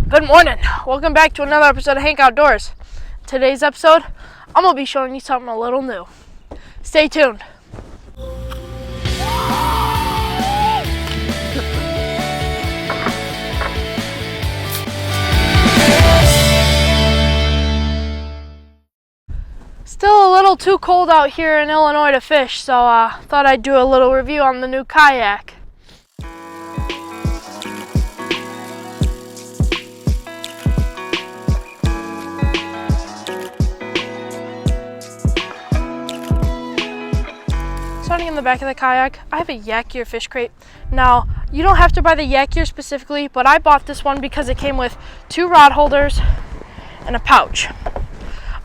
Good morning. Welcome back to another episode of Hank Outdoors. Today's episode, I'm going to be showing you something a little new. Stay tuned. Still a little too cold out here in Illinois to fish, so thought I'd do a little review on the new Kayak. Starting in the back of the Kayak, I have a Yak gear fish crate. Now, you don't have to buy the Yak gear specifically, but I bought this one because it came with 2 rod holders and a pouch.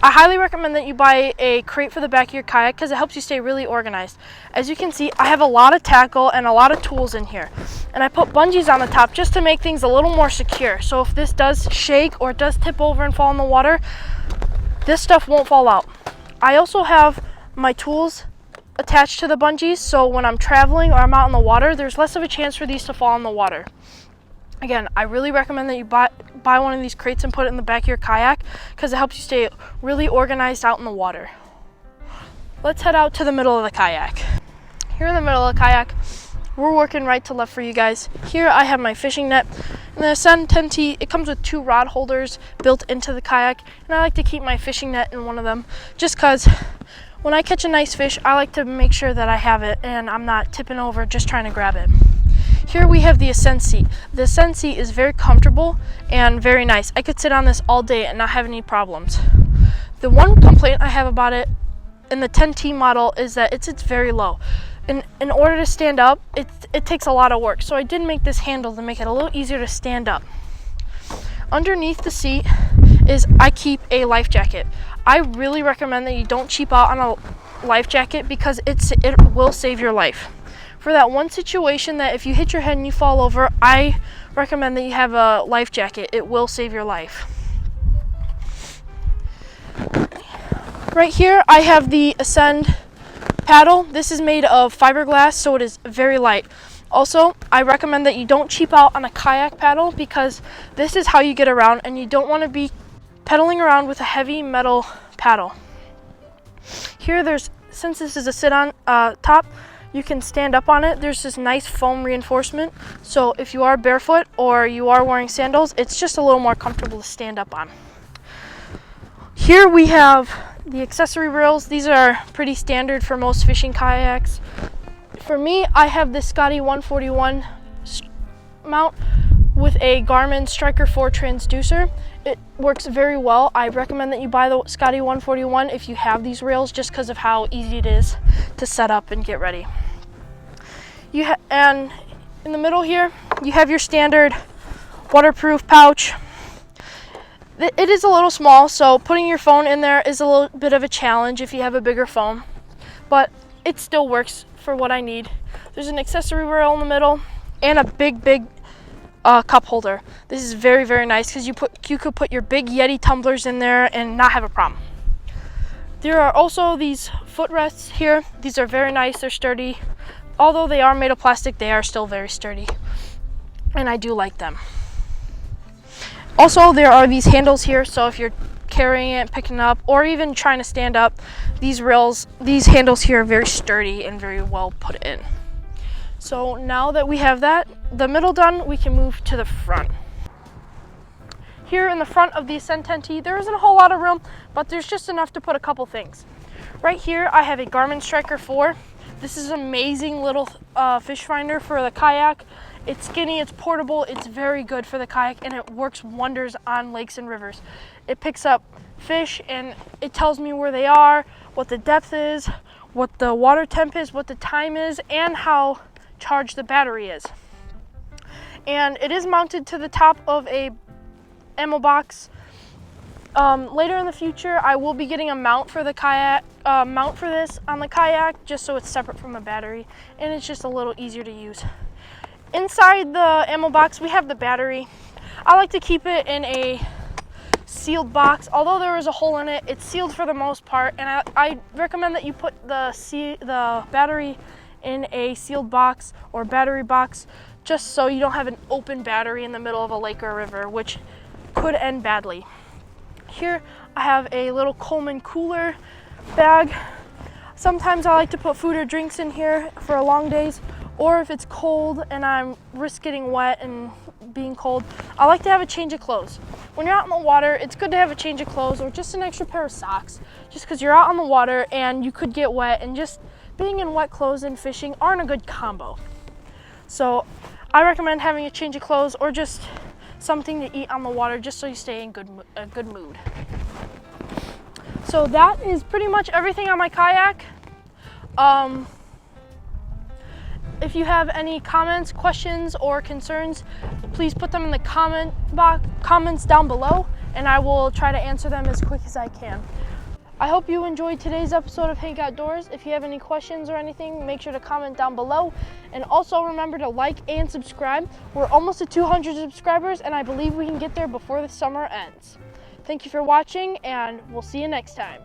I highly recommend that you buy a crate for the back of your Kayak because it helps you stay really organized. As you can see, I have a lot of tackle and a lot of tools in here. And I put bungees on the top just to make things a little more secure. So if this does shake or it does tip over and fall in the water, this stuff won't fall out. I also have my tools attached to the bungees, so when I'm traveling or I'm out in the water, there's less of a chance for these to fall in the water. Again, I really recommend that you buy one of these crates and put it in the back of your Kayak because it helps you stay really organized out in the water. Let's head out to the middle of the Kayak. Here in the middle of the Kayak, we're working right to left for you guys. Here I have my fishing net. And the Ascend 10T, it comes with 2 rod holders built into the Kayak, and I like to keep my fishing net in one of them just because when I catch a nice fish, I like to make sure that I have it and I'm not tipping over just trying to grab it. Here we have the Ascend seat. The Ascend seat is very comfortable and very nice. I could sit on this all day and not have any problems. The one complaint I have about it in the 10T model is that it sits very low. In order to stand up, it takes a lot of work. So I did make this handle to make it a little easier to stand up. Underneath the seat I keep a life jacket. I really recommend that you don't cheap out on a life jacket because it will save your life. For that one situation that if you hit your head and you fall over, I recommend that you have a life jacket. It will save your life. Right here I have the Ascend paddle. This is made of fiberglass, so it is very light. Also, I recommend that you don't cheap out on a Kayak paddle because this is how you get around and you don't want to be pedaling around with a heavy metal paddle. Here since this is a sit-on top, you can stand up on it. There's this nice foam reinforcement, so if you are barefoot or you are wearing sandals, it's just a little more comfortable to stand up on. Here we have the accessory rails. These are pretty standard for most fishing kayaks. For me, I have this Scotty 141 mount with a Garmin Striker 4 transducer. It works very well. I recommend that you buy the Scotty 141 if you have these rails just because of how easy it is to set up and get ready. And in the middle here, you have your standard waterproof pouch. It is a little small, so putting your phone in there is a little bit of a challenge if you have a bigger phone, but it still works for what I need. There's an accessory rail in the middle and a big cup holder. This is very, very nice because you could put your big Yeti tumblers in there and not have a problem. There are also these footrests here. These are very nice. They're sturdy. Although they are made of plastic, they are still very sturdy, and I do like them. Also, there are these handles here, so if you're carrying it, picking it up, or even trying to stand up, these handles here are very sturdy and very well put in. So now that we have the middle done, we can move to the front. Here in the front of the Ascend 10T, there isn't a whole lot of room, but there's just enough to put a couple things. Right here, I have a Garmin Striker 4. This is an amazing little fish finder for the Kayak. It's skinny, it's portable, it's very good for the Kayak, and it works wonders on lakes and rivers. It picks up fish and it tells me where they are, what the depth is, what the water temp is, what the time is, and how charged the battery is. And it is mounted to the top of a ammo box. Later in the future, I will be getting a mount for the Kayak, mount for this on the Kayak, just so it's separate from the battery, and it's just a little easier to use. Inside the ammo box, we have the battery. I like to keep it in a sealed box. Although there is a hole in it, it's sealed for the most part, and I recommend that you put the battery in a sealed box or battery box, just so you don't have an open battery in the middle of a lake or a river, which could end badly. Here I have a little Coleman cooler bag. Sometimes I like to put food or drinks in here for long days, or if it's cold and I risk getting wet and being cold, I like to have a change of clothes. When you're out in the water, it's good to have a change of clothes or just an extra pair of socks, just because you're out on the water and you could get wet, and just being in wet clothes and fishing aren't a good combo. So I recommend having a change of clothes or just something to eat on the water, just so you stay in a good mood. So that is pretty much everything on my kayak. If you have any comments, questions, or concerns, please put them in the comments down below, and I will try to answer them as quick as I can. I hope you enjoyed today's episode of Hank Outdoors. If you have any questions or anything, make sure to comment down below. And also remember to like and subscribe. We're almost at 200 subscribers, and I believe we can get there before the summer ends. Thank you for watching, and we'll see you next time.